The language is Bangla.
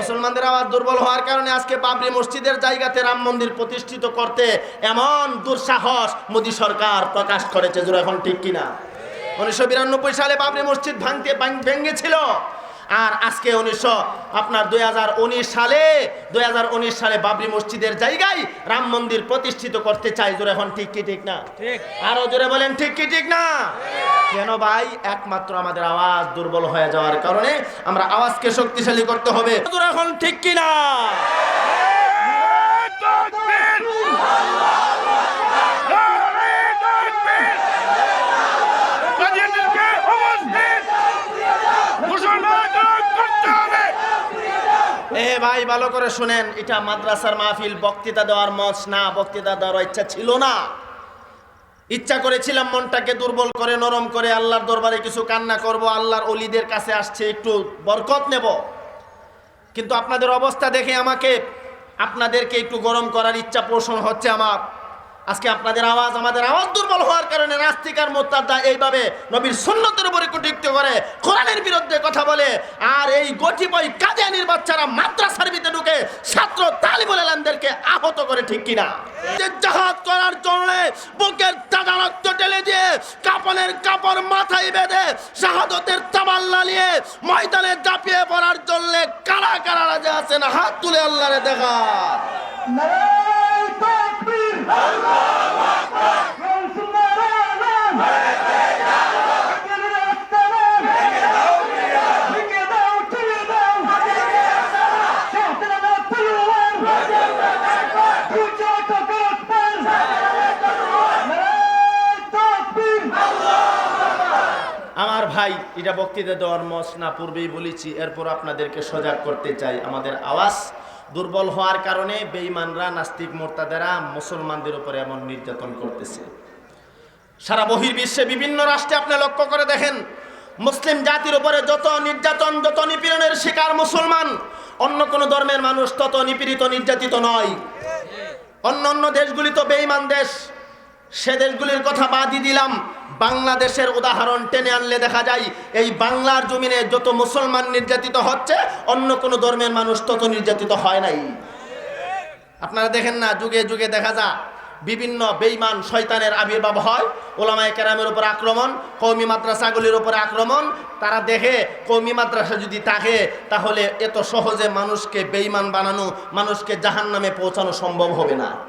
মুসলমানদের আওয়াজ দুর্বল হওয়ার কারণে আজকে বাবরি মসজিদের জায়গাতে রাম মন্দির প্রতিষ্ঠিত করতে এমন দুঃসাহস মোদী সরকার প্রকাশ করেছে। জোরে এখন ঠিক কিনা? 1992 সালে বাবরি মসজিদ ভেঙেছিল, আর আজকে 2019 সালে বাবরি মসজিদের জায়গায় রাম মন্দির প্রতিষ্ঠিত করতে চাই। জোরে এখন ঠিক কি ঠিক না? আরো জোরে বলেন ঠিক কি ঠিক না? কেন ভাই? একমাত্র আমাদের আওয়াজ দুর্বল হয়ে যাওয়ার কারণে। আমরা আওয়াজকে শক্তিশালী করতে হবে। জোরে এখন ঠিক কি না? ভাই ভালো করে শুনেন, এটা মাদ্রাসার মাহফিল, বক্তৃতা দেওয়ার মঞ্চ না। বক্তৃতা দেওয়ার ইচ্ছা ছিল না, ইচ্ছা করেছিলাম মনটাকে দুর্বল করে নরম করে আল্লাহর দরবারে কিছু কান্না করব, আল্লাহর ওলিদের কাছে আসছে একটু বরকত নেব। কিন্তু আপনাদের অবস্থা দেখে আপনাদেরকে একটু গরম করার ইচ্ছা পোষণ হচ্ছে আমার। আজকে আমাদের আওয়াজ দুর্বল হওয়ার কারণে নাস্তিক আর মুরতাদরা এইভাবে নবীর সুন্নতের উপরে কটূক্তি করে, কোরআনের বিরুদ্ধে কথা বলে, আর এই গটিবই কাদিয়ানির বাচ্চারা মাদ্রাসার ভিতরে ঢুকে ছাত্র তালিবুল ইলমদেরকে আহত করে। ঠিক কিনা? জিহাদ করার জন্য বুকের তাজা রক্ত ঢেলে দিয়ে কাপনের কাপড় মাথায় বেঁধে শাহাদতের তামান্না নিয়ে ময়দানে ঝাঁপিয়ে পড়ার জন্য কারা কারা রাজা আছেন? হাত তুলে আল্লাহরে দেখা। আমার ভাই, এটা বক্তৃতা দেওয়ার মঞ্চ না, পূর্বেই বলেছি। এরপর আপনাদেরকে সজাগ করতে চাই, আমাদের আওয়াজ দুর্বল হওয়ার কারণে বেঈমানরা, নাস্তিক মুরতাদেরা মুসলমানদের উপরে এমন নির্যাতন করতেছে। সারা বহির্বিশ্বে বিভিন্ন রাষ্ট্রে আপনি লক্ষ্য করে দেখেন, মুসলিম জাতির উপরে যত নির্যাতন, যত নিপীড়নের শিকার মুসলমান, অন্য কোন ধর্মের মানুষ তত নিপীড়িত নির্যাতিত নয়। অন্য দেশগুলি তো বেঈমান দেশ, সে দেশগুলির কথা বাদই দিলাম। বাংলাদেশের উদাহরণ টেনে আনলে দেখা যায়, এই বাংলার জমিনে যত মুসলমান নির্যাতিত হচ্ছে, অন্য কোন ধর্মের মানুষ তত নির্যাতিত হয় নাই। আপনারা দেখেন না, যুগে যুগে দেখা যায় বিভিন্ন বেঈমান শয়তানের আবির্ভাব হয়। ওলামায়ে কেরামের উপর আক্রমণ, কওমি মাদ্রাসাগুলির উপর আক্রমণ। তারা দেখে কওমি মাদ্রাসা যদি থাকে, তাহলে এত সহজে মানুষকে বেঈমান বানানো, মানুষকে জাহান্নামে পৌঁছানো সম্ভব হবে না।